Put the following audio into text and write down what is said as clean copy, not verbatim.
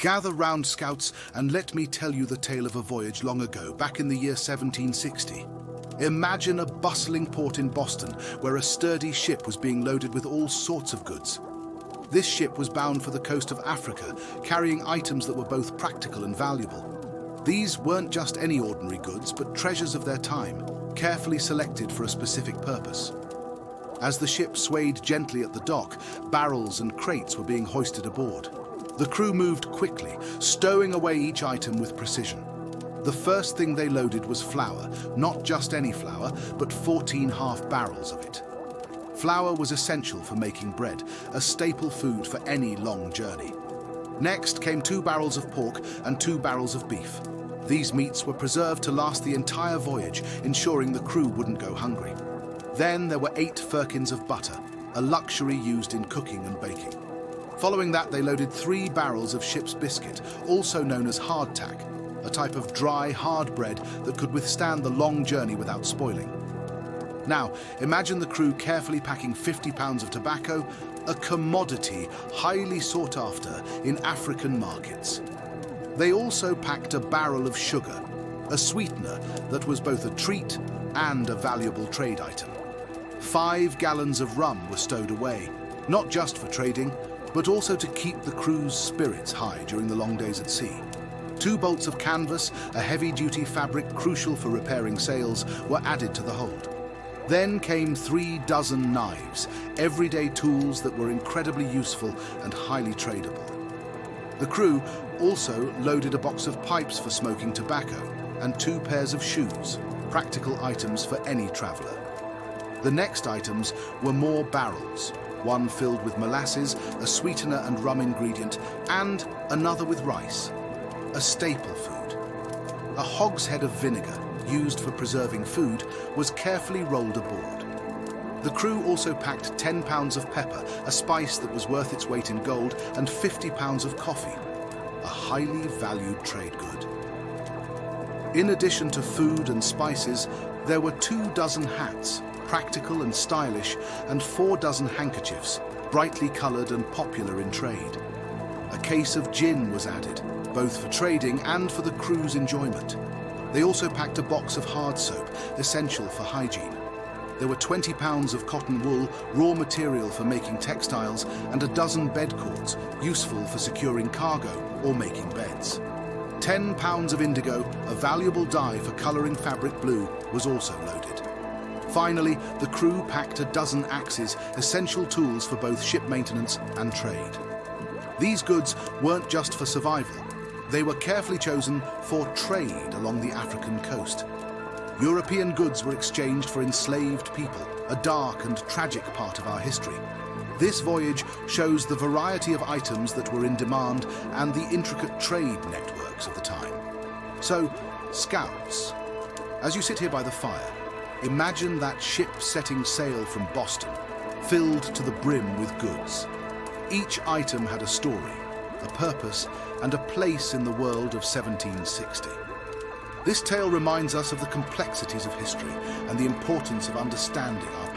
Gather round, scouts, and let me tell you the tale of a voyage long ago, back in the year 1760. Imagine a bustling port in Boston where a sturdy ship was being loaded with all sorts of goods. This ship was bound for the coast of Africa, carrying items that were both practical and valuable. These weren't just any ordinary goods, but treasures of their time, carefully selected for a specific purpose. As the ship swayed gently at the dock, barrels and crates were being hoisted aboard. The crew moved quickly, stowing away each item with precision. The first thing they loaded was flour, not just any flour, but 14 half barrels of it. Flour was essential for making bread, a staple food for any long journey. Next came 2 barrels of pork and 2 barrels of beef. These meats were preserved to last the entire voyage, ensuring the crew wouldn't go hungry. Then there were 8 firkins of butter, a luxury used in cooking and baking. Following that, they loaded 3 barrels of ship's biscuit, also known as hardtack, a type of dry, hard bread that could withstand the long journey without spoiling. Now, imagine the crew carefully packing 50 pounds of tobacco, a commodity highly sought after in African markets. They also packed a barrel of sugar, a sweetener that was both a treat and a valuable trade item. 5 gallons of rum were stowed away, not just for trading, but also to keep the crew's spirits high during the long days at sea. 2 bolts of canvas, a heavy-duty fabric crucial for repairing sails, were added to the hold. Then came 3 dozen knives, everyday tools that were incredibly useful and highly tradable. The crew also loaded a box of pipes for smoking tobacco and 2 pairs of shoes, practical items for any traveler. The next items were more barrels, one filled with molasses, a sweetener and rum ingredient, and another with rice, a staple food. A hogshead of vinegar, used for preserving food, was carefully rolled aboard. The crew also packed 10 pounds of pepper, a spice that was worth its weight in gold, and 50 pounds of coffee, a highly valued trade good. In addition to food and spices, there were 2 dozen hats, practical and stylish, and 4 dozen handkerchiefs, brightly coloured and popular in trade. A case of gin was added, both for trading and for the crew's enjoyment. They also packed a box of hard soap, essential for hygiene. There were 20 pounds of cotton wool, raw material for making textiles, and a dozen bed cords, useful for securing cargo or making beds. 10 pounds of indigo, a valuable dye for colouring fabric blue, was also loaded. Finally, the crew packed a dozen axes, essential tools for both ship maintenance and trade. These goods weren't just for survival. They were carefully chosen for trade along the African coast. European goods were exchanged for enslaved people, a dark and tragic part of our history. This voyage shows the variety of items that were in demand and the intricate trade networks of the time. So, scouts, as you sit here by the fire, imagine that ship setting sail from Boston, filled to the brim with goods. Each item had a story, a purpose, and a place in the world of 1760. This tale reminds us of the complexities of history and the importance of understanding our